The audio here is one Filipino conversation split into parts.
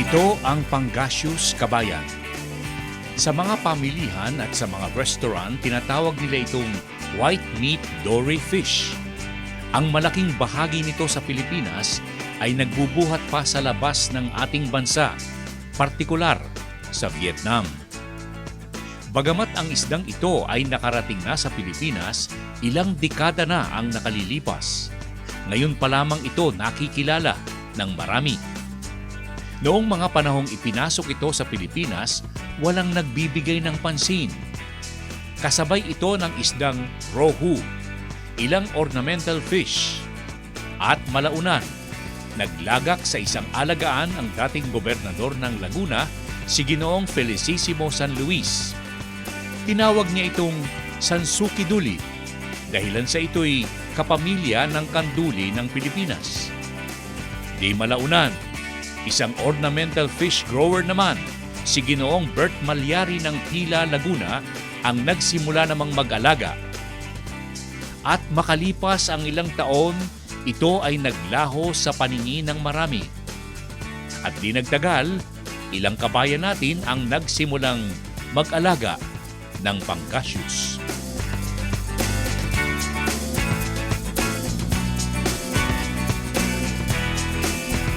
Ito ang Pangasius Kabayan. Sa mga pamilihan at sa mga restaurant, tinatawag nila itong white meat dory fish. Ang malaking bahagi nito sa Pilipinas ay nagbubuhat pa sa labas ng ating bansa, partikular sa Vietnam. Bagamat ang isdang ito ay nakarating na sa Pilipinas, ilang dekada na ang nakalilipas. Ngayon pa lamang ito nakikilala ng marami. Noong mga panahong ipinasok ito sa Pilipinas, walang nagbibigay ng pansin. Kasabay ito ng isdang rohu, ilang ornamental fish, at malaunan. Naglagak sa isang alagaan ang dating gobernador ng Laguna, si Ginoong Felicissimo San Luis. Tinawag niya itong Sansukiduli, dahilan sa ito'y kapamilya ng kanduli ng Pilipinas. Di malaunan, isang ornamental fish grower naman, si Ginoong Bert Malyari ng Tila, Laguna, ang nagsimula namang mag-alaga. At makalipas ang ilang taon, ito ay naglaho sa paningin ng marami. At di nagtagal, ilang kabayan natin ang nagsimulang mag-alaga ng Pangasius.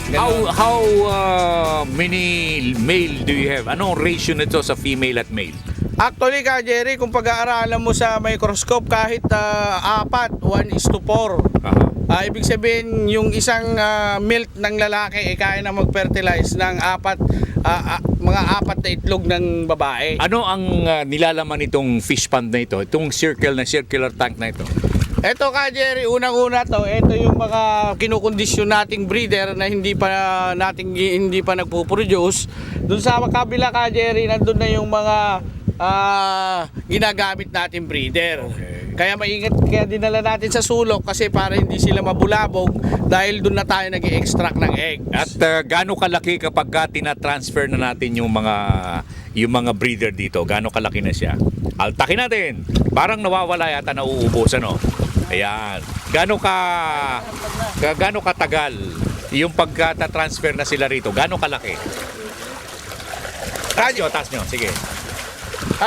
How many male do you have? Anong ratio nito sa female at male? Actually ka Jerry, kung pag-aaralan mo sa microscope kahit 4, 1:4. Ibig sabihin yung isang milk ng lalaki kaya na mag-fertilize ng mga 4 na itlog ng babae. Ano ang nilalaman itong fish pond na ito? Itong circular tank na ito? Ito ka Jerry, unang-una ito yung mga kinukondisyon nating breeder na hindi pa nagpo-produce. Doon sa kabila ka Jerry, nandun na yung mga ginagamit natin breeder. Okay. Kaya maingat, kaya dinala natin sa sulok kasi para hindi sila mabulabog dahil doon na tayo nag-i-extract ng egg. At gaano kalaki kapag tina-transfer na natin yung mga breeder dito? Gaano kalaki na siya? Altakin natin. Parang nawawala yata, nauubos ano. Ayan. Gaano katagal yung pagka-transfer na sila rito? Gaano kalaki? Taas nyo. Sige.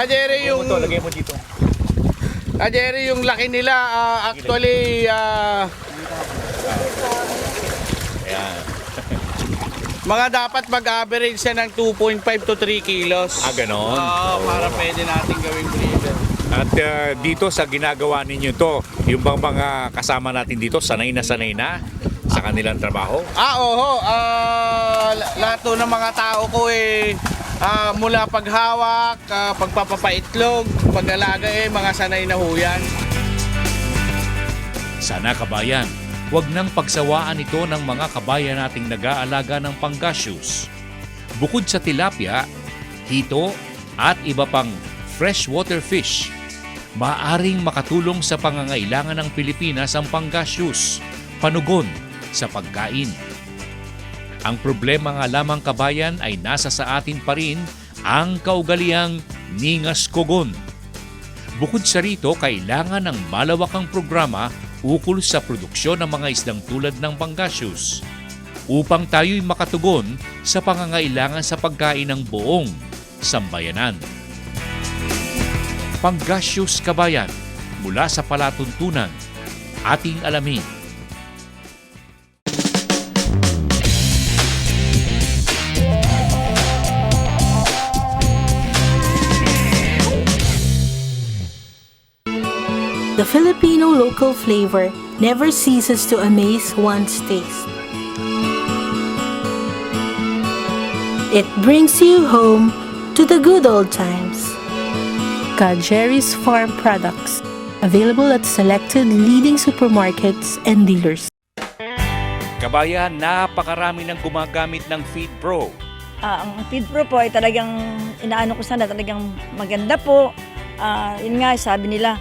Jerry, Lagay mo dito. Jerry, yung laki nila actually Ayan. mga dapat mag-average siya ng 2.5 to 3 kilos. Ganon? Para pwede natin gawing breeder. At dito sa ginagawa ninyo to, yung bang mga kasama natin dito, sanay na sa kanilang trabaho? Oo. Lahat ng mga tao ko mula paghawak, pagpapaitlog, pag-alaga mga sanay na huyan. Sana kabayan, huwag nang pagsawaan ito ng mga kabayan nating nag-aalaga ng Pangasius. Bukod sa tilapia, hito at iba pang freshwater fish, maaaring makatulong sa pangangailangan ng Pilipinas ang Pangasius, panugon sa pagkain. Ang problema nga lamang kabayan ay nasa sa atin pa rin ang kaugaliang ningas kogon. Bukod sa rito, kailangan ng malawakang programa ukol sa produksyon ng mga isdang tulad ng Pangasius upang tayo'y makatugon sa pangangailangan sa pagkain ng buong sambayanan. Pangasius Kabayan, mula sa palatuntunan, ating alamin. The Filipino local flavor never ceases to amaze one's taste. It brings you home to the good old times. Jerry's Farm Products, available at selected leading supermarkets and dealers. Kabayan, napakarami ng gumagamit ng Feed Pro. Ang Feed Pro po ay talagang inaano ko sana, talagang maganda po. Yun nga, sabi nila,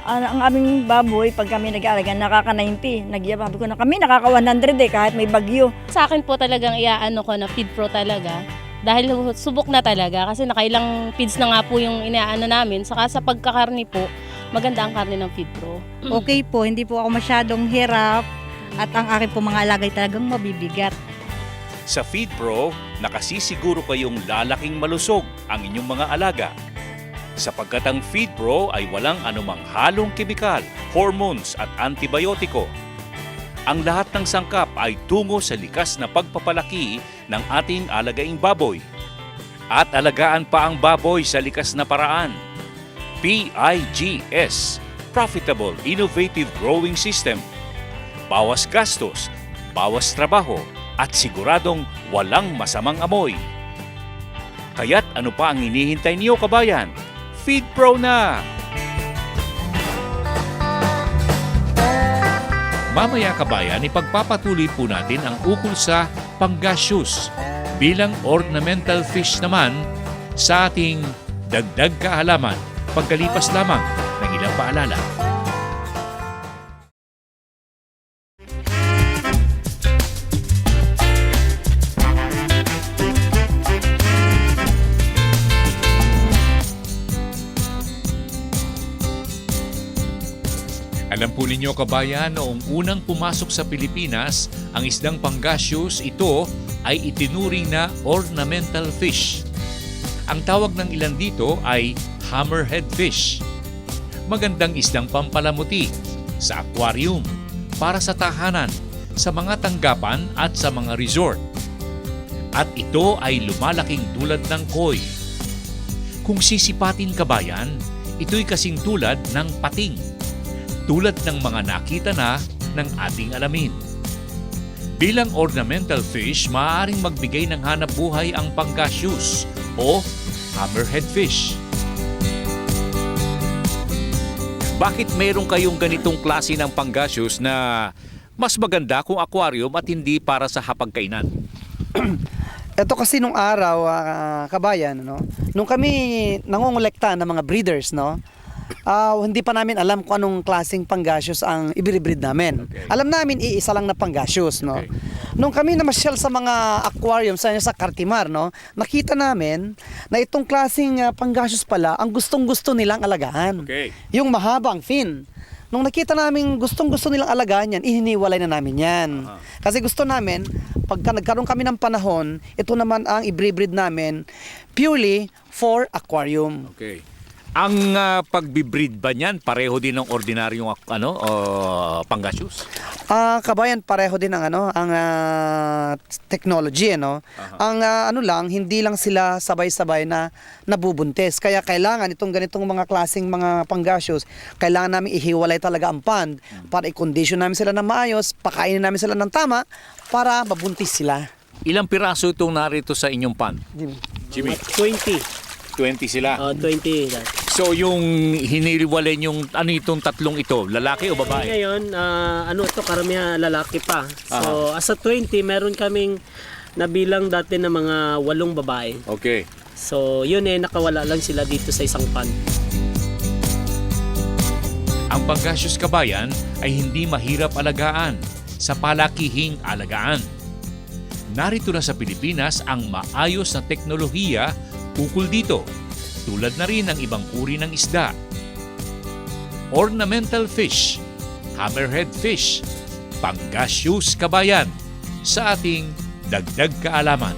ang aming baboy, pag kami nag-aalaga, nakaka-90. Nagyababi ko na kami, nakaka-100 kahit may bagyo. Sa akin po talagang iaano ko na Feed Pro talaga. Dahil subok na talaga kasi nakailang feeds na nga po yung inaano namin. Saka sa pagkakarni po, maganda ang karne ng Feed Pro. Okay po, hindi po ako masyadong hirap at ang akin po mga alagay talagang mabibigat. Sa Feed Pro, nakasisiguro kayong lalaking malusog ang inyong mga alaga. Sapagkat ang Feed Pro ay walang anumang halong kemikal, hormones at antibiotiko. Ang lahat ng sangkap ay tungo sa likas na pagpapalaki ng ating alagaing baboy. At alagaan pa ang baboy sa likas na paraan. PIGS, Profitable Innovative Growing System. Bawas gastos, bawas trabaho, at siguradong walang masamang amoy. Kaya't ano pa ang hinihintay niyo, kabayan? Feed Pro na! Mamaya, kabayan, ipagpapatuloy po natin ang ukol sa panggaseous bilang ornamental fish naman sa ating dagdag kaalaman pagkalipas lamang ng ilang paalala. Alam po ninyo, kabayan, noong unang pumasok sa Pilipinas, ang isdang panggaseous, ito ay itinuring na ornamental fish. Ang tawag ng ilan dito ay hammerhead fish. Magandang isdang pampalamuti sa aquarium, para sa tahanan, sa mga tanggapan at sa mga resort. At ito ay lumalaking tulad ng koi. Kung sisipatin, kabayan, ito'y kasing tulad ng pating. Tulad ng mga nakita na ng ating alamin. Bilang ornamental fish, maaaring magbigay ng hanap buhay ang panggaseous o hammerhead fish. Bakit meron kayong ganitong klase ng panggaseous na mas maganda kung aquarium at hindi para sa hapagkainan? Ito kasi nung araw, kabayan, no? Nung kami nangongolekta ng mga breeders, no? Hindi pa namin alam kung anong klaseng panggaseous ang ibinibreed namin. Okay. Alam namin iisa lang na panggaseous, no. Okay. Nung kami namasyal sa mga aquarium sa Cartimar, no, nakita namin na itong klaseng panggaseous pala ang gustong-gusto nilang alagaan. Okay. Yung mahabang fin. Nung nakita namin gustong-gusto nilang alagaan yan, ihiniwalay na namin yan. Kasi gusto namin, pagka nagkaroon kami ng panahon, ito naman ang i-breed namin purely for aquarium. Okay. Ang pagbibreed ba niyan pareho din ng ordinaryong panggaseous? Kabayan, pareho din ang technology, no. Ang lang, hindi lang sila sabay-sabay na nabubuntis. Kaya kailangan itong ganitong mga klaseng mga panggaseous, kailangan namin ihiwalay talaga ang pond para i-condition namin sila ng maayos, pakainin namin sila ng tama para mabuntis sila. Ilang piraso itong narito sa inyong pan? Jimmy? 20. 20 sila. 20. So yung hiniriwalay yung itong tatlong ito, lalaki o babae? Ngayon, ito karamihan lalaki pa. So, as a 20, meron kaming nabilang dati na mga 8 babae. Okay. So, yun nakawala lang sila dito sa isang pan. Ang panggaseous, kabayan, ay hindi mahirap alagaan sa palakihing alagaan. Narito na sa Pilipinas ang maayos na teknolohiya ukol dito, tulad na rin ng ibang uri ng isda. Ornamental fish, hammerhead fish, panggaseous, kabayan, sa ating dagdag kaalaman.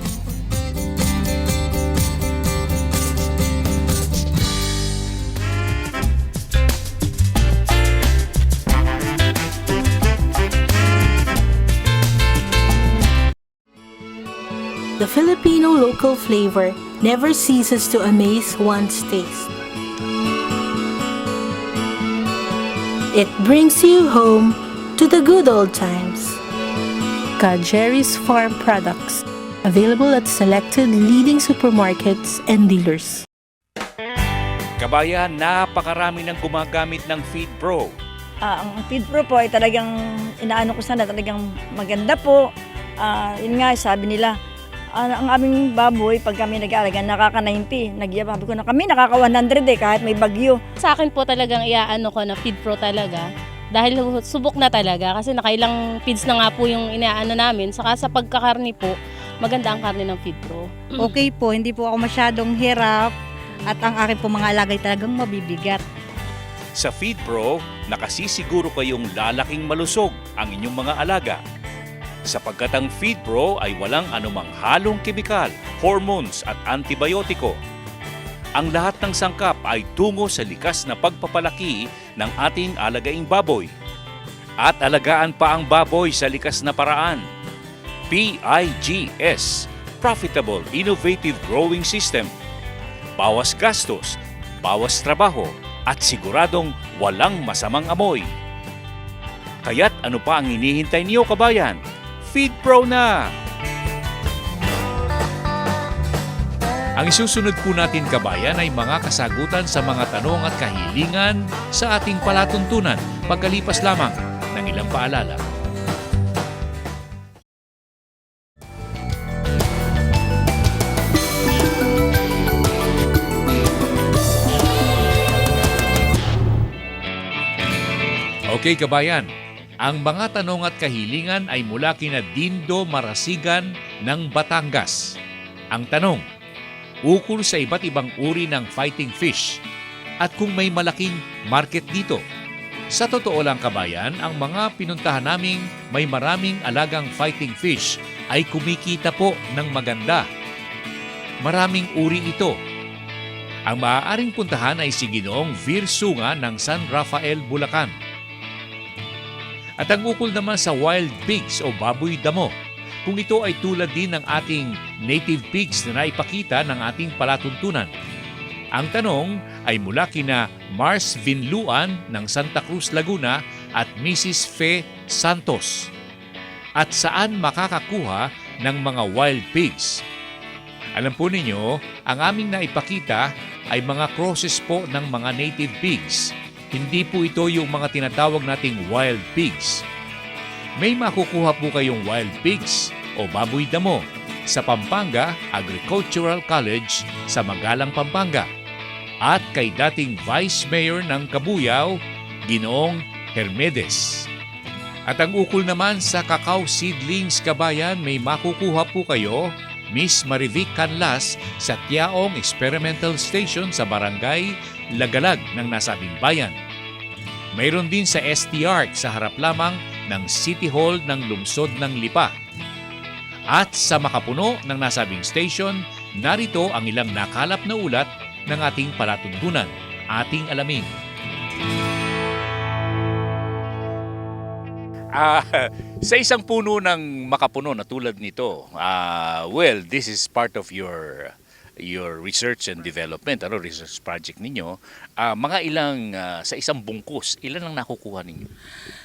The Filipino local flavor never ceases to amaze one's taste. It brings you home to the good old times. Jerry's Farm Products, available at selected leading supermarkets and dealers. Kabayan, napakarami ng gumagamit ng Feed Pro. Ang Feed Pro po ay talagang inaano ko sana, talagang maganda po. Yun nga, sabi nila, ang aming baboy, pag kami nag-aalaga, nakaka-90. Sabi ko na kami, nakaka-100 kahit may bagyo. Sa akin po talagang iaano ko na Feed Pro talaga. Dahil subok na talaga kasi nakailang feeds na nga po yung inaano namin. Saka sa pagkakarni po, maganda ang karni ng Feed Pro. Okay po, hindi po ako masyadong hirap at ang akin po mga alagay talagang mabibigat. Sa Feed Pro, nakasisiguro kayong lalaking malusog ang inyong mga alaga. sapagkat ang Feed Pro ay walang anumang halong kemikal, hormones at antibiotiko. Ang lahat ng sangkap ay tungo sa likas na pagpapalaki ng ating alagaing baboy. At alagaan pa ang baboy sa likas na paraan. PIGS, Profitable Innovative Growing System. Bawas gastos, bawas trabaho, at siguradong walang masamang amoy. Kaya't ano pa ang hinihintay niyo, kabayan? Feed Pro na! Ang isusunod po natin, kabayan, ay mga kasagutan sa mga tanong at kahilingan sa ating palatuntunan pagkalipas lamang ng ilang paalala. Okay, kabayan, ang mga tanong at kahilingan ay mula kina Dindo Marasigan ng Batangas. Ang tanong, ukol sa iba't ibang uri ng fighting fish at kung may malaking market dito. Sa totoo lang, kabayan, ang mga pinuntahan naming may maraming alagang fighting fish ay kumikita po ng maganda. Maraming uri ito. Ang maaaring puntahan ay si Ginoong Vir Sunga ng San Rafael, Bulacan. At ang ukol naman sa wild pigs o baboy damo, kung ito ay tulad din ng ating native pigs na naipakita ng ating palatuntunan. Ang tanong ay mula kina Mars Vinluan ng Santa Cruz, Laguna at Mrs. Fe Santos. At saan makakakuha ng mga wild pigs? Alam po ninyo, ang aming naipakita ay mga crosses po ng mga native pigs. Hindi po ito yung mga tinatawag nating wild pigs. May makukuha po kayong wild pigs o baboy damo sa Pampanga Agricultural College sa Magalang, Pampanga at kay dating Vice Mayor ng Cabuyao, Ginoong Hermedes. At ang ukol naman sa cacao seedlings, kabayan, may makukuha po kayo Miss Marivic Canlas sa Tiaong Experimental Station sa Barangay Lagalag ng nasabing bayan. Mayroon din sa STR sa harap lamang ng City Hall ng Lungsod ng Lipa. At sa makapuno ng nasabing station, narito ang ilang nakalap na ulat ng ating palatuntunan. Ating alamin. Sa isang puno ng makapuno na tulad nito, well, this is part of your research and development, research project ninyo. Mga ilang, sa isang bungkus, ilan ang nakukuha ninyo?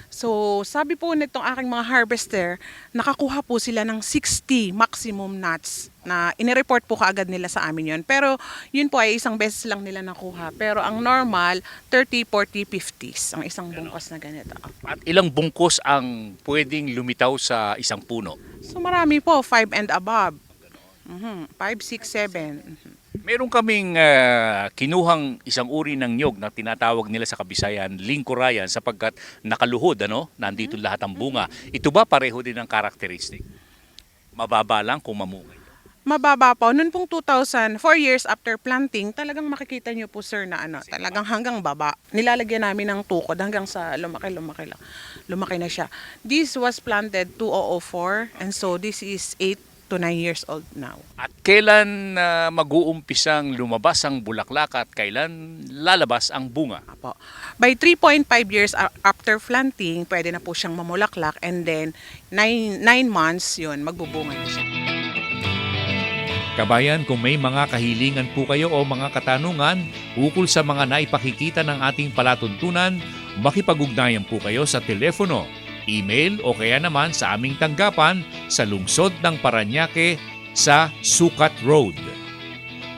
So, sabi po nitong aking mga harvester, nakakuha po sila ng 60 maximum nuts na inireport po kaagad nila sa amin yun. Pero yun po ay isang beses lang nila nakuha. Pero ang normal, 30, 40, 50s ang isang bungkus na ganito. At ilang bungkus ang pwedeng lumitaw sa isang puno? So marami po, 5 and above. 5, 6, 7. Meron kaming kinuhang isang uri ng nyog na tinatawag nila sa Kabisayan, lingkurayan, sapagkat nakaluhod, nandito lahat ang bunga. Ito ba pareho din ang karakteristik? Mababa lang kung mamungay. Mababa po. Noon pong 2000, 4 years after planting, talagang makikita nyo po sir na talagang hanggang baba. Nilalagyan namin ng tukod hanggang sa lumaki lang. Lumaki na siya. This was planted 2004 and so this is 8 to 9 years old now. At kailan mag-uumpisang lumabas ang bulaklak at kailan lalabas ang bunga? Apo. By 3.5 years after planting, pwede na po siyang mamulaklak and then 9 months yun, magbubunga na siya. Kabayan, kung may mga kahilingan po kayo o mga katanungan ukol sa mga naipakikita ng ating palatuntunan, makipag-ugnayan po kayo sa telepono, email o kaya naman sa aming tanggapan sa lungsod ng Parañaque sa Sukat Road.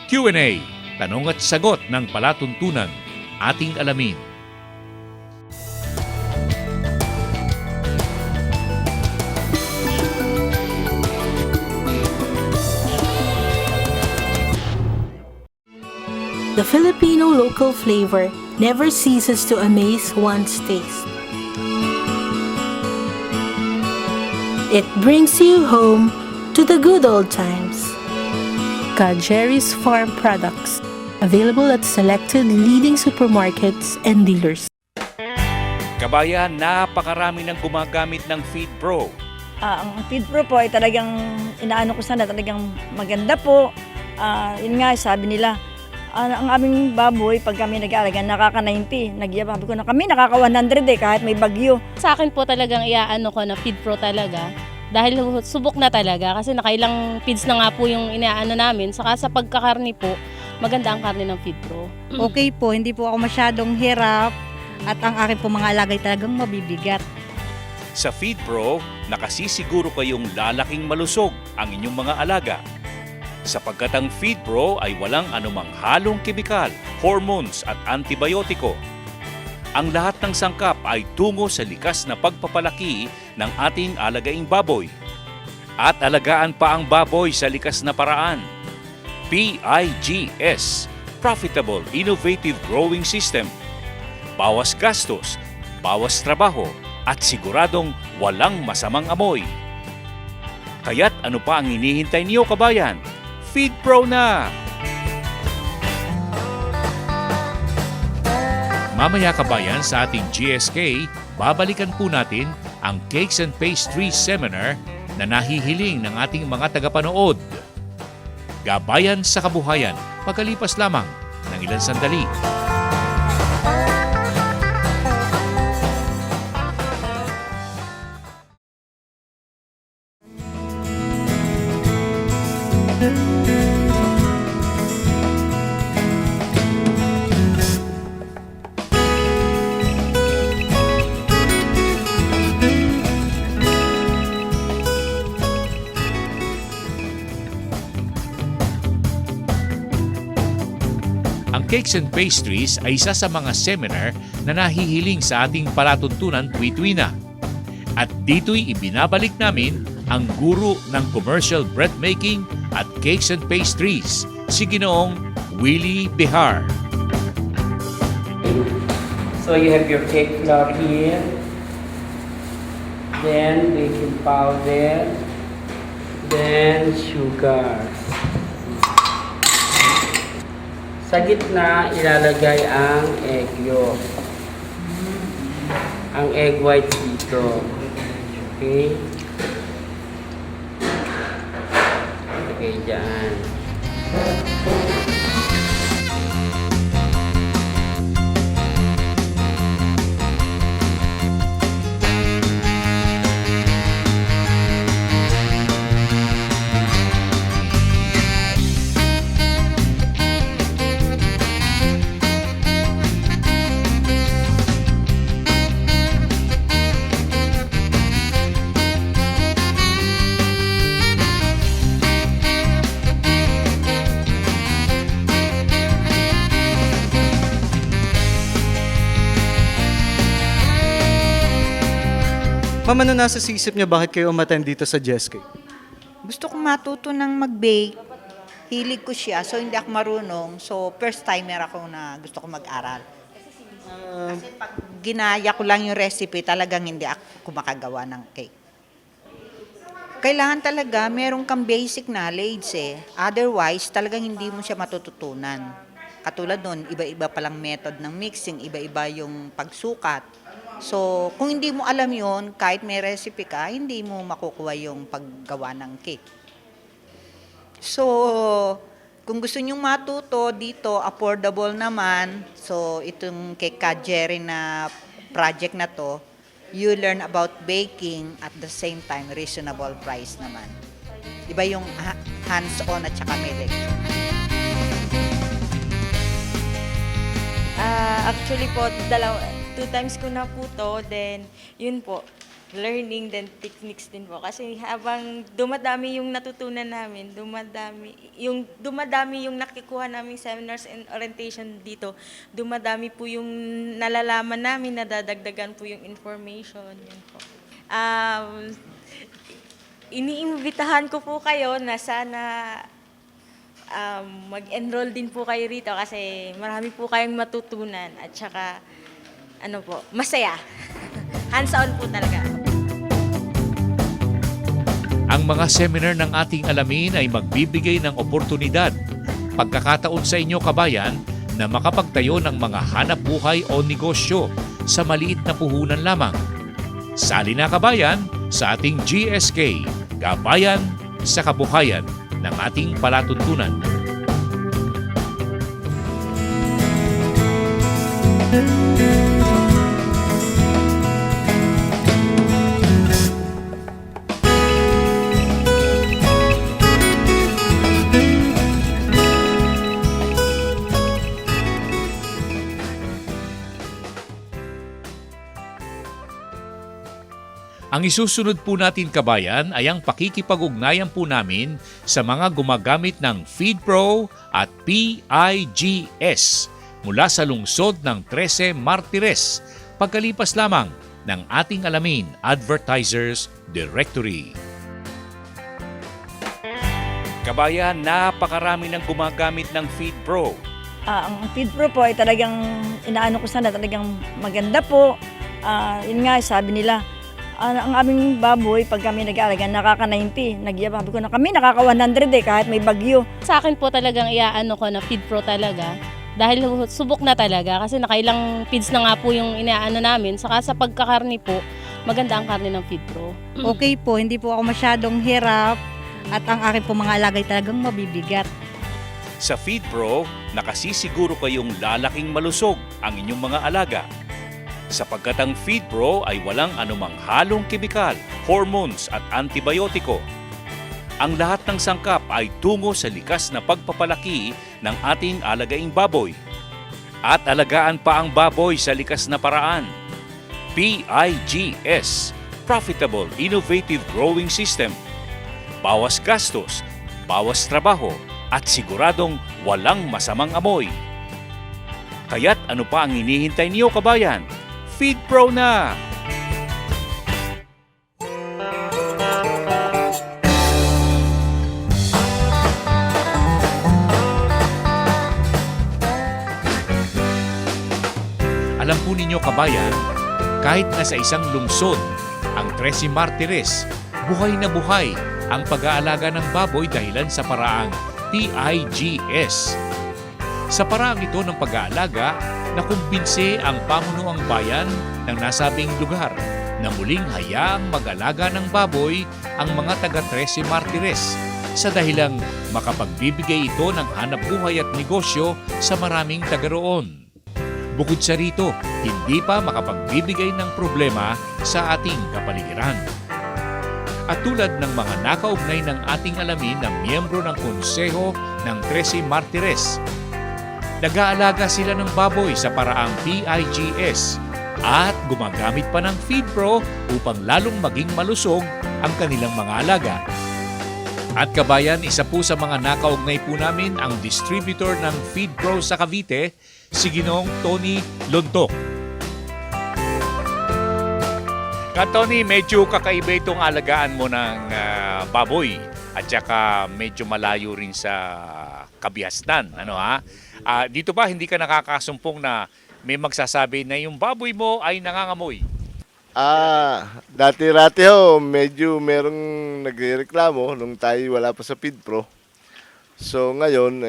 Q&A, tanong at sagot ng palatuntunan, ating alamin. The Filipino local flavor never ceases to amaze one's taste. It brings you home to the good old times. Jerry's Farm Products, available at selected leading supermarkets and dealers. Kabayan, napakarami ng gumagamit ng Feed Pro. Ang Feed Pro po ay talagang inaano ko sana, talagang maganda po. Yun nga, sabi nila, ang aming baboy, pag kami nag-aalaga, nakaka-90. Sabi ko na kami, nakaka-100 kahit may bagyo. Sa akin po talagang iaano ko na Feed Pro talaga. Dahil subok na talaga kasi nakailang feeds na nga po yung inaano namin. Saka sa pagkakarni po, maganda ang karne ng Feed Pro. Okay po, hindi po ako masyadong hirap at ang aking po mga alagay talagang mabibigat. Sa Feed Pro, nakasisiguro kayong lalaking malusog ang inyong mga alaga. Sapagkat ang Feed Pro ay walang anumang halong kemikal, hormones at antibiotiko. Ang lahat ng sangkap ay tungo sa likas na pagpapalaki ng ating alagaing baboy. At alagaan pa ang baboy sa likas na paraan. PIGS, Profitable Innovative Growing System. Bawas gastos, bawas trabaho, at siguradong walang masamang amoy. Kaya't ano pa ang hinihintay niyo, kabayan? Feed Pro na! Mamaya, kabayan, sa ating GSK, babalikan po natin ang Cakes and Pastries Seminar na nahihiling ng ating mga tagapanood. Gabayan sa kabuhayan, pagkalipas lamang ng ilang sandali. Ang Cakes and Pastries ay isa sa mga seminar na nahihiling sa ating palatuntunan tuwi-tuwi na. At dito'y ibinabalik namin ang guro ng commercial bread making at Cakes and Pastries, si Ginoong Willie Bihar. So you have your cake flour here, then baking powder, then sugar. Sa gitna, ilalagay ang egg yolk. Ang egg white dito. Okay? Ilagay dyan. Ma'am, ano nasa isip niya bakit kayo umattend dito sa GSK? Gusto kong matuto ng mag-bake. Hilig ko siya, so hindi ako marunong. So, first timer ako na gusto ko mag-aral. Kasi pag ginaya ko lang yung recipe, talagang hindi ako makagawa ng cake. Kailangan talaga, meron kang basic knowledge eh. Otherwise, talagang hindi mo siya matututunan. Katulad nun, iba-iba palang method ng mixing, iba-iba yung pagsukat. So, kung hindi mo alam yon, kahit may recipe ka, hindi mo makukuha yung paggawa ng cake. So, kung gusto nyong matuto dito, affordable naman. So, itong kay Ka Jerry na project na to, you learn about baking at the same time, reasonable price naman. Iba yung hands-on at saka may lecture. Actually po, 2 times ko na po to, then yun po, learning, then techniques din po. Kasi habang dumadami yung natutunan namin, dumadami yung nakikuha naming seminars and orientation dito, dumadami po yung nalalaman namin, nadadagdagan po yung information. Yun po. Iniimbitahan ko po kayo na sana mag-enroll din po kayo rito kasi marami po kayong matutunan at saka masaya. Hands-on po talaga. Ang mga seminar ng ating alamin ay magbibigay ng oportunidad, pagkakataon sa inyo, kabayan, na makapagtayo ng mga hanap buhay o negosyo sa maliit na puhunan lamang. Sali na, kabayan, sa ating GSK, Gabayan sa Kabuhayan ng ating palatuntunan. Ang isusunod po natin, kabayan, ay ang pakikipag-ugnayan po namin sa mga gumagamit ng FeedPro at PIGS mula sa lungsod ng 13 Martires, pagkalipas lamang ng ating alamin Advertisers Directory. Kabayan, napakarami ng gumagamit ng FeedPro. Ang FeedPro po ay talagang inaano ko sana, talagang maganda po. Yun nga, sabi nila, ang aming baboy, pag kami nag-aalaga, nakaka-90. Sabi ko na kami, nakaka-100 kahit may bagyo. Sa akin po talagang iaano ko na FeedPro talaga. Dahil subok na talaga kasi nakailang feeds na nga po yung inaano namin. Saka sa pagkakarni po, maganda ang karni ng FeedPro. Okay po, hindi po ako masyadong hirap at ang aking po mga alagay talagang mabibigat. Sa FeedPro, nakasisiguro kayong lalaking malusog ang inyong mga alaga. Sapagkat ang FeedPro ay walang anumang halong kemikal, hormones at antibiotiko. Ang lahat ng sangkap ay tungo sa likas na pagpapalaki ng ating alagaing baboy. At alagaan pa ang baboy sa likas na paraan. PIGS, Profitable Innovative Growing System. Bawas gastos, bawas trabaho, at siguradong walang masamang amoy. Kaya't ano pa ang hinihintay niyo, kabayan? FeedPro na! Alam po ninyo, kabayan, kahit nasa isang lungsod, ang 13 Martires, buhay na buhay ang pag-aalaga ng baboy dahilan sa paraang PIGS. Sa paraang ito ng pag-aalaga, nakumbinse ang pamunuang bayan ng nasabing lugar na muling hayaang mag-alaga ng baboy ang mga taga 13 Martires sa dahilang makapagbibigay ito ng hanapbuhay at negosyo sa maraming taga roon. Bukod sa rito, hindi pa makapagbibigay ng problema sa ating kapaligiran. At tulad ng mga nakaugnay ng ating alamin na miyembro ng konseho ng 13 Martires, nag-aalaga sila ng baboy sa paraang PIGS at gumagamit pa ng FeedPro upang lalong maging malusog ang kanilang mga alaga. At kabayan, isa po sa mga nakaugnay po namin ang distributor ng FeedPro sa Cavite, si Ginoong Tony Lontok. Tony, medyo kakaiba itong alagaan mo ng baboy at saka medyo malayo rin sa kabihasnan. Ano ha? Dito ba hindi ka nakakasumpong na may magsasabi na yung baboy mo ay nangangamoy? Dati-rati ho, medyo merong nagrereklamo nung tayo wala pa sa FeedPro. So ngayon,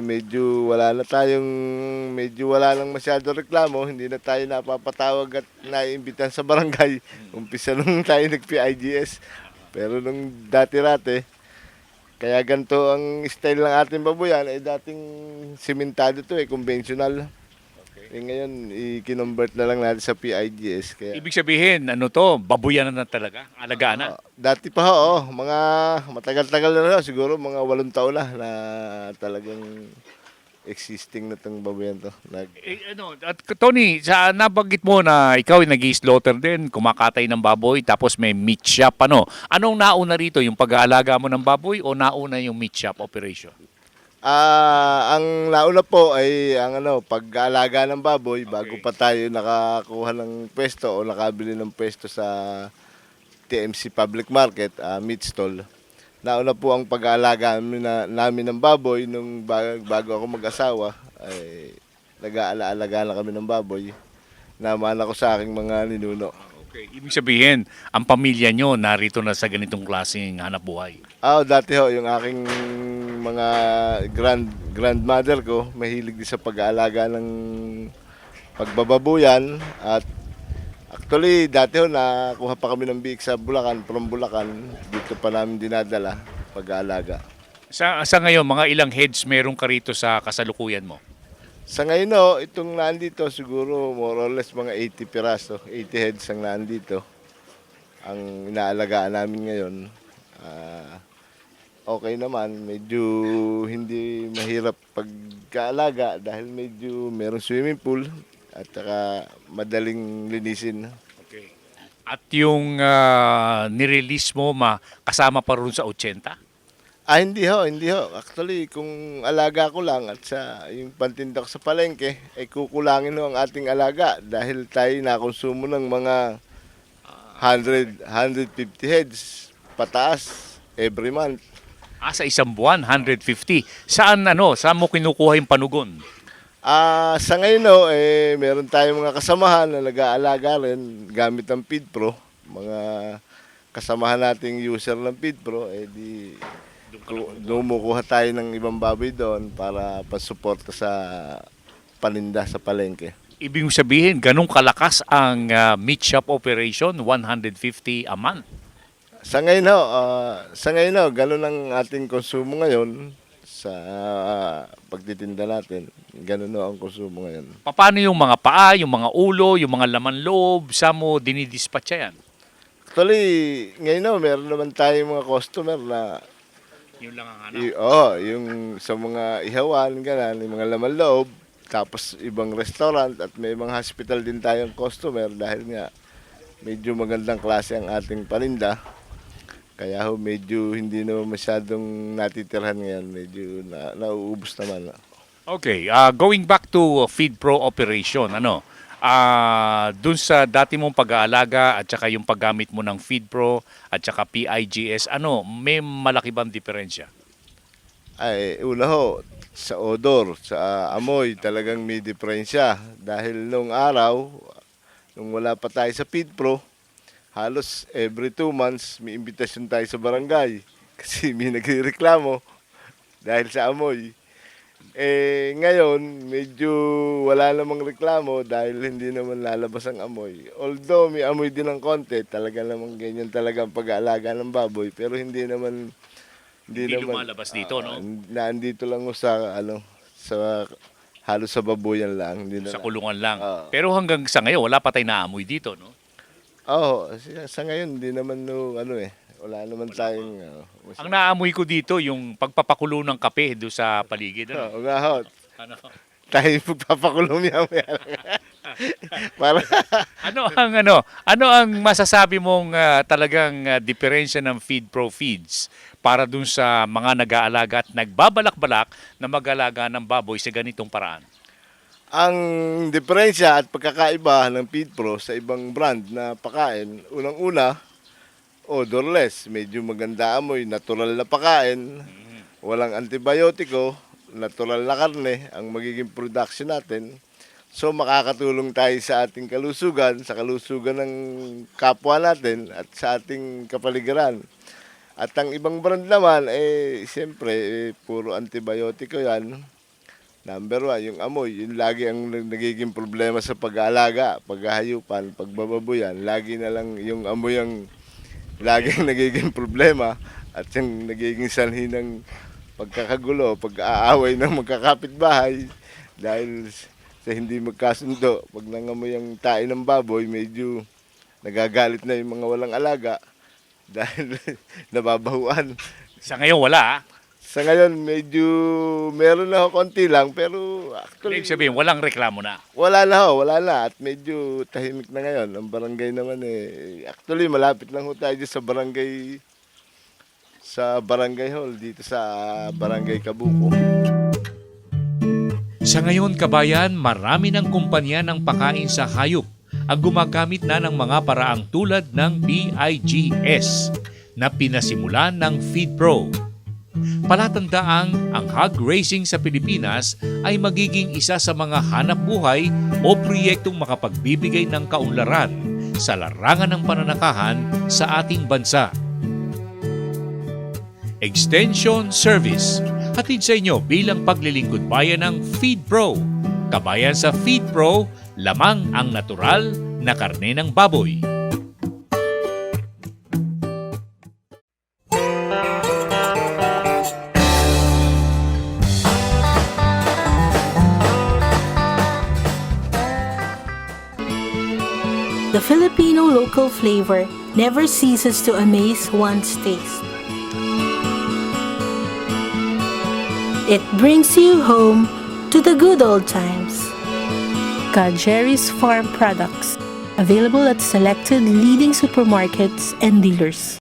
medyo wala lang masyado reklamo, hindi na tayo napapatawag at naiimbitan sa barangay. Umpisa nung tayo nag-PIGS. Pero nung dati-rati, kaya ganito ang style ng ating baboyan, dating simentado to, conventional. Ngayon, i-convert na lang natin sa PIGS. Kaya, Ibig sabihin, baboyan na talaga? Alagaan na? dati pa mga matagal-tagal na siguro mga 8 taon na talagang existing na itong baboyan to. At Tony, nabanggit mo na ikaw ay nag-i-slaughter din, kumakatay ng baboy, tapos may meat shop. Anong nauna rito? Yung pag-aalaga mo ng baboy o nauna yung meat shop operation? Ang nauna po ay ang pag-aalaga ng baboy bago pa tayo nakakuha ng pwesto o nakabili ng pwesto sa TMC Public Market, meat stall. Nauna po ang pag-aalaga namin ng baboy nung bago ako mag-asawa. Ay nag-aalaga na kami ng baboy. Naman ako sa aking mga ninuno. Okay. Ibig sabihin, ang pamilya nyo narito na sa ganitong klaseng hanap buhay? Dati yung aking mga grandmother ko, mahilig din sa pag-aalaga ng pagbababuyan at Actually, dati ho, nakuha pa kami ng biik sa Bulacan, from Bulacan. Dito pa namin dinadala pag-aalaga. Sa ngayon, mga ilang heads meron ka rito sa kasalukuyan mo? Sa ngayon ho, itong naandito, siguro more or less mga 80 piraso, 80 heads ang naandito. Ang inaalagaan namin ngayon. Okay naman, medyo hindi mahirap pagkaalaga dahil medyo merong swimming pool at saka madaling linisin. Okay. At yung nirelease mo, kasama pa rin sa 80? Hindi ho. Actually, kung alaga ko lang at sa yung pantinda ko sa palengke, ay kukulangin ho ang ating alaga dahil tayo nakonsumo ng mga 100, 150 heads pataas every month. Sa isang buwan, 150. Saan mo kinukuha yung panugon? Sa ngayon ho, meron tayong mga kasamahan na nag-aalaga rin gamit ang FeedPro. Mga kasamahan nating user ng FeedPro, dumukuha tayo ng ibang baboy doon para pasuporta sa paninda sa palengke. Ibig sabihin, ganun kalakas ang meat shop operation, 150 a month? Sa ngayon ho, ganun ang ating konsumo ngayon sa pagtitinda natin. Ganun ho ang konsumo ngayon. Paano yung mga paa, yung mga ulo, yung mga laman loob? Saan mo dinidispatcha yan? Actually, ngayon ho, meron naman tayong mga customer na Yun lang ang hanap? yung sa mga ihawan, ganun, yung mga laman loob. Tapos ibang restaurant at may mga hospital din tayong customer dahil nga medyo magandang klase ang ating paninda. Kaya ho, medyo hindi naman masyadong natitirhan ngayon. Medyo nauubos naman. Okay, going back to FeedPro operation, dun sa dati mong pag-aalaga at saka yung paggamit mo ng FeedPro at saka PIGS, may malaki bang diferensya? Una ho, sa odor, sa amoy, talagang may diferensya. Dahil nung araw, nung wala pa tayo sa FeedPro, halos every 2 months may imbitasyon tayo sa barangay kasi may nagreklamo dahil sa amoy. Ngayon, medyo wala namang reklamo dahil hindi naman lalabas ang amoy. Although may amoy din ng konti, talaga namang ganyan talaga ang pag-aalaga ng baboy, pero hindi naman lumalabas dito, no? Naandito lang ho sa sa halos sa baboyan lang, hindi Sa kulungan lang. Pero hanggang sa ngayon, wala pa tayong naamoy dito, no? Sa ngayon, hindi naman wala naman tayong... Ang naamoy ko dito, yung pagpapakulo ng kape doon sa paligid. Tayo magpapakulo niya. Ano ang masasabi mong talagang diferensya ng FeedPro Feeds para dun sa mga nag-aalaga at nagbabalak-balak na mag-alaga ng baboy sa ganitong paraan? Ang diferensya at pagkakaiba ng FeedPro sa ibang brand na pakain, unang-una, odorless, medyo maganda amoy, natural na pakain, walang antibiotiko, natural na karne ang magiging production natin. So makakatulong tayo sa ating kalusugan, sa kalusugan ng kapwa natin at sa ating kapaligiran. At ang ibang brand naman, siyempre, puro antibiotiko yan. Number 1, yung amoy, yun lagi ang nagiging problema sa pag-aalaga, paghahayupan, pagbababoyan. Lagi na lang yung amoy ang laging nagiging problema at yung nagiging sanhi ng pagkakagulo, pag-aaway ng magkakapitbahay dahil sa hindi magkasundo. Pag nangamoy ang tae ng baboy, medyo nagagalit na yung mga walang alaga dahil nababahuan. Sa ngayon, wala. Sa ngayon, medyo meron na konti lang, pero actually... Ibig sabihin, walang reklamo na? Wala na. At medyo tahimik na ngayon. Ang barangay naman actually, malapit lang ho tayo sa barangay hall, dito sa barangay Kabuko. Sa ngayon, kabayan, marami ng kumpanya ng pakain sa hayop ang gumagamit na ng mga paraang tulad ng PIGS na pinasimulan ng FeedPro. Palatandaang ang hog raising sa Pilipinas ay magiging isa sa mga hanap buhay o proyektong makapagbibigay ng kaunlaran sa larangan ng pananakahan sa ating bansa. Extension Service, hatid sa inyo bilang paglilingkod bayan ng FeedPro. Kabayan sa FeedPro, lamang ang natural, na karne ng baboy. The Filipino local flavor never ceases to amaze one's taste. It brings you home to the good old times. Ka Jerry's Farm Products, available at selected leading supermarkets and dealers.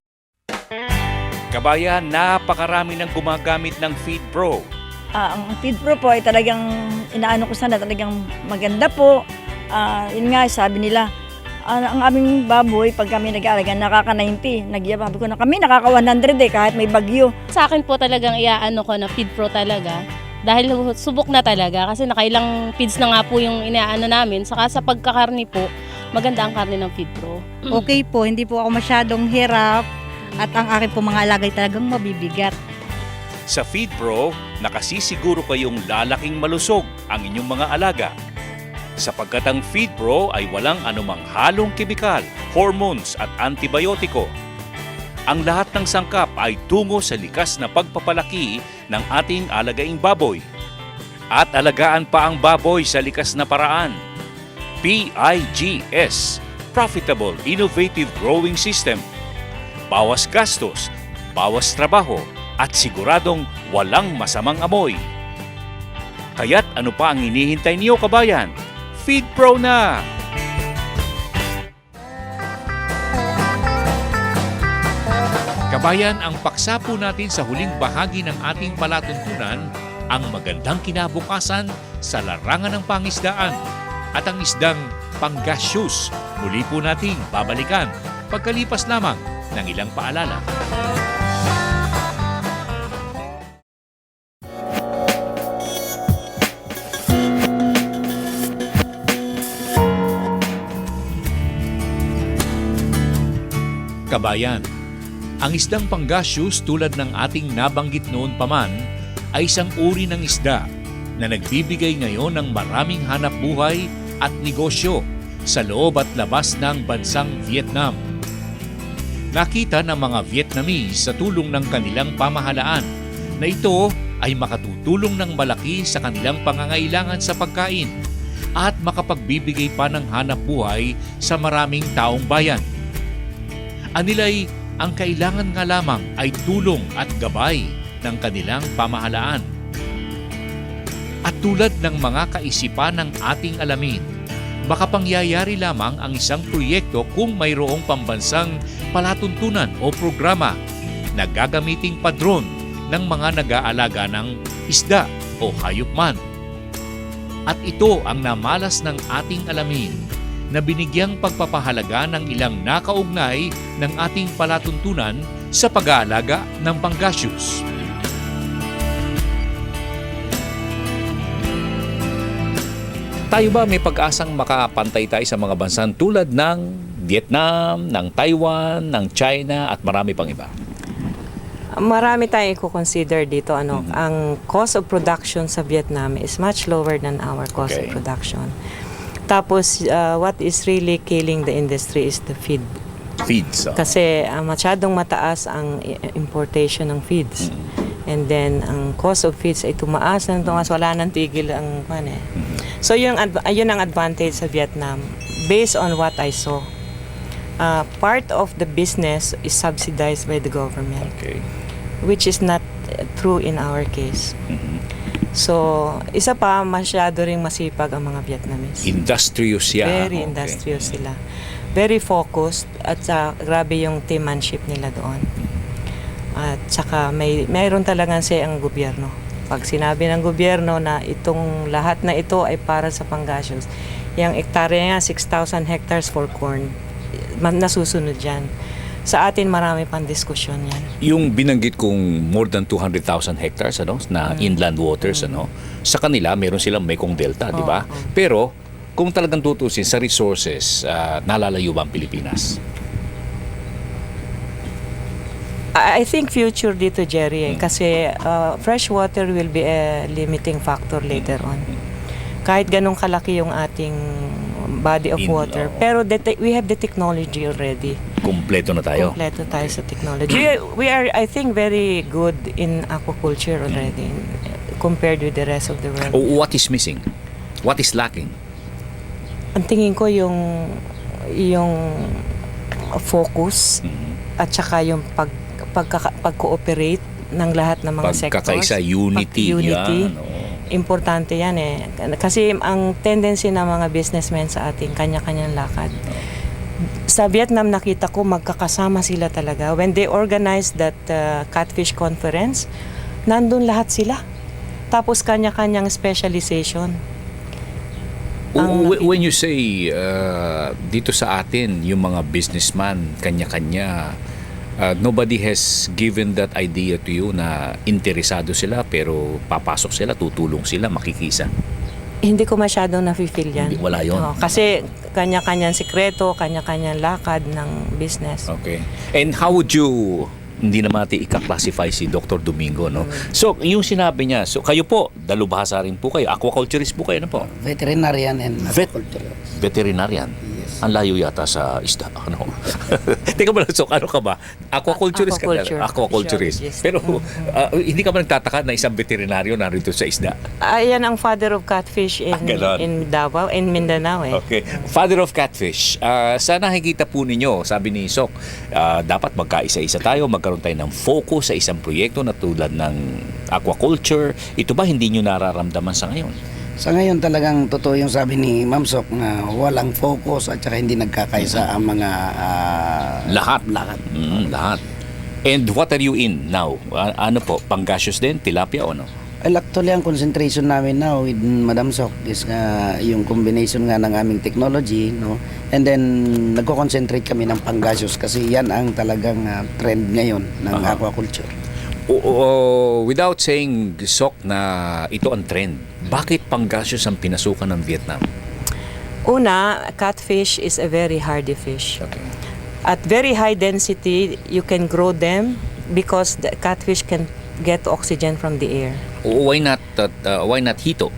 Kabayan, napakarami ng gumagamit ng Feed Pro. Ang Feed Pro po ay talagang inaano ko sana, talagang maganda po. Yun nga, sabi nila, ang aming baboy, pag kami nag-aalaga, nakaka-90. Sabi ko na kami, nakaka-100 kahit may bagyo. Sa akin po talagang iaano ko na Feed Pro talaga. Dahil subok na talaga kasi nakailang feeds na nga po yung inaano namin. Saka sa pagkakarni po, maganda ang karni ng Feed Pro. Okay po, hindi po ako masyadong hirap at ang aking po mga alagay talagang mabibigat. Sa Feed Pro, nakasisiguro kayong lalaking malusog ang inyong mga alaga. Sapagkat ang Feed Pro ay walang anumang halong kemikal, hormones at antibiotiko. Ang lahat ng sangkap ay tungo sa likas na pagpapalaki ng ating alagaing baboy. At alagaan pa ang baboy sa likas na paraan. PIGS, Profitable Innovative Growing System. Bawas gastos, bawas trabaho, at siguradong walang masamang amoy. Kaya't ano pa ang hinihintay niyo, kabayan? Feed Pro na! Kabayan, ang paksa po natin sa huling bahagi ng ating palatuntunan, ang magandang kinabukasan sa larangan ng pangisdaan at ang isdang panggasyos. Muli po nating babalikan pagkalipas lamang ng ilang paalala. Kabayan, ang isdang panggasyos tulad ng ating nabanggit noon pa man ay isang uri ng isda na nagbibigay ngayon ng maraming hanap buhay at negosyo sa loob at labas ng bansang Vietnam. Nakita ng mga Vietnamese sa tulong ng kanilang pamahalaan na ito ay makatutulong ng malaki sa kanilang pangangailangan sa pagkain at makapagbibigay pa ng hanap buhay sa maraming taong bayan. Anilay, ang kailangan nga lamang ay tulong at gabay ng kanilang pamahalaan. At tulad ng mga kaisipan ng ating alamin, makapangyayari lamang ang isang proyekto kung mayroong pambansang palatuntunan o programa na gagamiting padron ng mga nag-aalaga ng isda o hayop man. At ito ang namalas ng ating alamin na binigyang pagpapahalaga ng ilang nakaugnay ng ating palatuntunan sa pag-aalaga ng panggasyos. Tayo ba may pag-asang makapantay tayo sa mga bansan tulad ng Vietnam, ng Taiwan, ng China at marami pang iba? Marami tayong i-consider dito. Ang cost of production sa Vietnam is much lower than our cost of production. Tapos, what is really killing the industry is the feeds. Kasi masyadong mataas ang importation ng feeds. And then, ang cost of feeds ay tumaas. Wala nang tigil ang So, yun ang advantage sa Vietnam. Based on what I saw, part of the business is subsidized by the government. Which is not true in our case. So, isa pa, masyado ring masipag ang mga Vietnamese. Industrious yan. Very industrious sila. Very focused at grabe yung teammanship nila doon. At saka mayroon talagang ang gobyerno. Pag sinabi ng gobyerno na itong lahat na ito ay para sa panggasyos, yung ektarya niya, 6,000 hectares for corn, nasusunod yan. Sa atin marami pang diskusyon yan. Yung binanggit kong more than 200,000 hectares na inland waters, sa kanila meron silang Mekong Delta, di ba? Pero kung talagang tutusin sa resources, nalalayo ba ang Pilipinas? I think future dito, Jerry, kasi fresh water will be a limiting factor later on. Kahit ganong kalaki yung ating body of In- water. oo. Pero we have the technology already. Kumpleto na tayo. Kompleto tayo sa technology. We are, I think, very good in aquaculture already compared with the rest of the world. What is missing? What is lacking? Ang tingin ko yung focus at saka yung pag-cooperate ng lahat ng mga sectors. Pagkakaisa, unity. Unity. Yan, oo. Importante yan eh. Kasi ang tendency ng mga businessmen sa ating kanya-kanyang lakad. Sa Vietnam nakita ko magkakasama sila talaga. When they organized that catfish conference, nandun lahat sila. Tapos kanya-kanyang specialization. When you say dito sa atin, yung mga businessman, kanya-kanya, nobody has given that idea to you na interesado sila pero papasok sila, tutulong sila, makikisa. Hindi ko masyadong nafe-feel yan. Wala yun. Kasi kanya-kanyang sikreto, kanya-kanyang lakad ng business. Okay. And how would you, hindi naman natin ika-classify si Dr. Domingo, no? So, yung sinabi niya, so kayo po, dalubhasa rin po kayo, aquaculturist po kayo, ano po? Veterinarian and Veterinarian. Ang layo yata sa isda. Ano? Teka ba, so ano ka ba? Aquaculturist ka na? Aquaculturist. Yes. Pero hindi ka ba nagtataka na isang veterinaryo narito sa isda? Ayan ang father of catfish in Davao, in Mindanao eh. Okay. Father of catfish. Sa nakikita po ninyo, sabi ni Sok, dapat magkaisa-isa tayo, magkaroon tayo ng focus sa isang proyekto na tulad ng aquaculture. Ito ba hindi nyo nararamdaman sa ngayon? Sa ngayon talagang totoo yung sabi ni Ma'am Sok na walang focus at saka hindi nagkakaisa ang mga lahat. Lahat. And what are you in now? Ano po? Pangasius din? Tilapia o ano? Actually, ang concentration namin now with Madam Sok is yung combination nga ng aming technology, no? And then nagko-concentrate kami ng pangasius kasi yan ang talagang trend ngayon ng aquaculture. Without saying Sok na ito ang trend, bakit pangasius ang pinasukan ng Vietnam? Una, catfish is a very hardy fish. Okay. At very high density, you can grow them because the catfish can get oxygen from the air. Why not hito?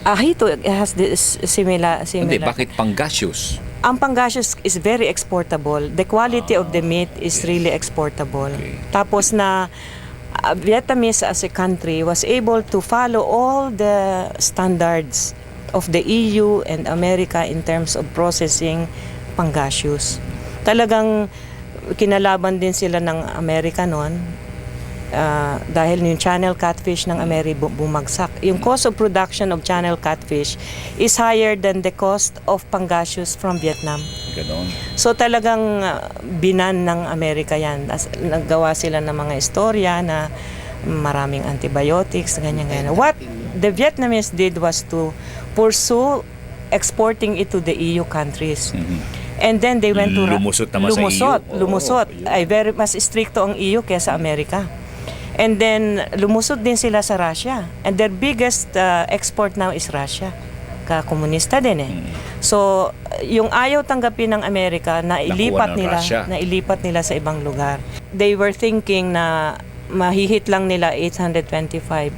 Hito has this similar. Hindi, bakit pangasius? Ang pangasius is very exportable. The quality of the meat is really exportable. Okay. Tapos na Vietnamese as a country was able to follow all the standards of the EU and America in terms of processing pangasius. Talagang kinalaban din sila ng Amerika noon dahil yung channel catfish ng Amerika bumagsak. Yung cost of production of channel catfish is higher than the cost of pangasius from Vietnam. Ganon. So talagang binan ng Amerika yan. Naggawa sila ng mga istorya na maraming antibiotics, ganyan-ganyan. What the Vietnamese did was to pursue exporting it to the EU countries. And then they went to Lumusot naman sa EU. Lumusot. Ay very mas stricto ang EU kaysa Amerika. And then lumusot din sila sa Russia. And their biggest export now is Russia. Komunista din eh. So, yung ayaw tanggapin ng Amerika na ilipat nila sa ibang lugar. They were thinking na mahihit lang nila 825,000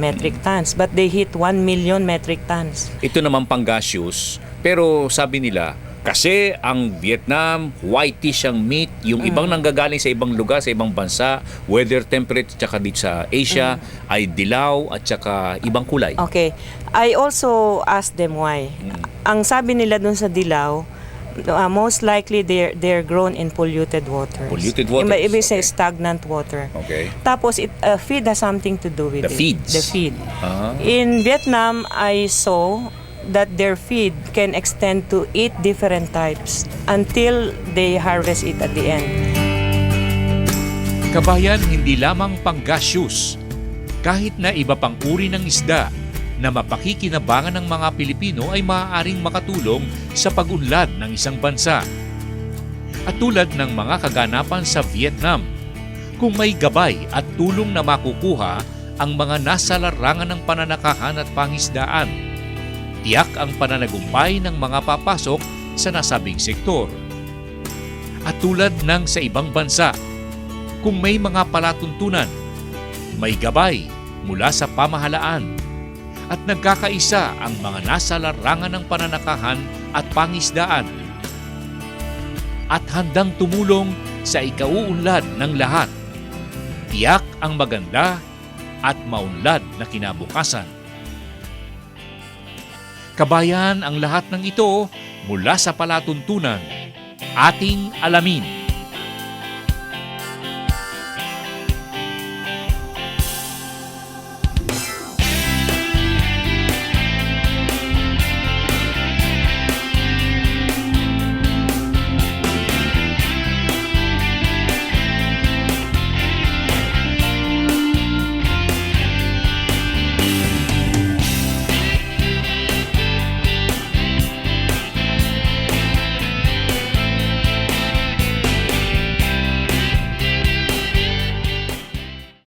metric tons but they hit 1 million metric tons. Ito naman pangasius, pero sabi nila kasi ang Vietnam, whitish ang meat, yung ibang nanggagaling sa ibang lugar, sa ibang bansa, weather, temperature, tsaka dito sa Asia, ay dilaw at tsaka ibang kulay. Okay. I also asked them why. Ang sabi nila dun sa dilaw, most likely they're grown in polluted waters. Polluted waters. Ibig say stagnant water. Okay. Tapos feed has something to do with The feeds. The feed. In Vietnam, I saw that their feed can extend to 8 different types until they harvest it at the end. Kabayan, hindi lamang pangasius. Kahit na iba pang uri ng isda na mapakikinabangan ng mga Pilipino ay maaaring makatulong sa pag-unlad ng isang bansa. At tulad ng mga kaganapan sa Vietnam, kung may gabay at tulong na makukuha ang mga nasa larangan ng pananakahan at pangisdaan, tiyak ang pananagumpay ng mga papasok sa nasabing sektor. At tulad ng sa ibang bansa, kung may mga palatuntunan, may gabay mula sa pamahalaan, at nagkakaisa ang mga nasa larangan ng pananakahan at pangisdaan at handang tumulong sa ikauunlad ng lahat. Tiyak ang maganda at maunlad na kinabukasan. Kabayan, ang lahat ng ito mula sa palatuntunan. Ating alamin.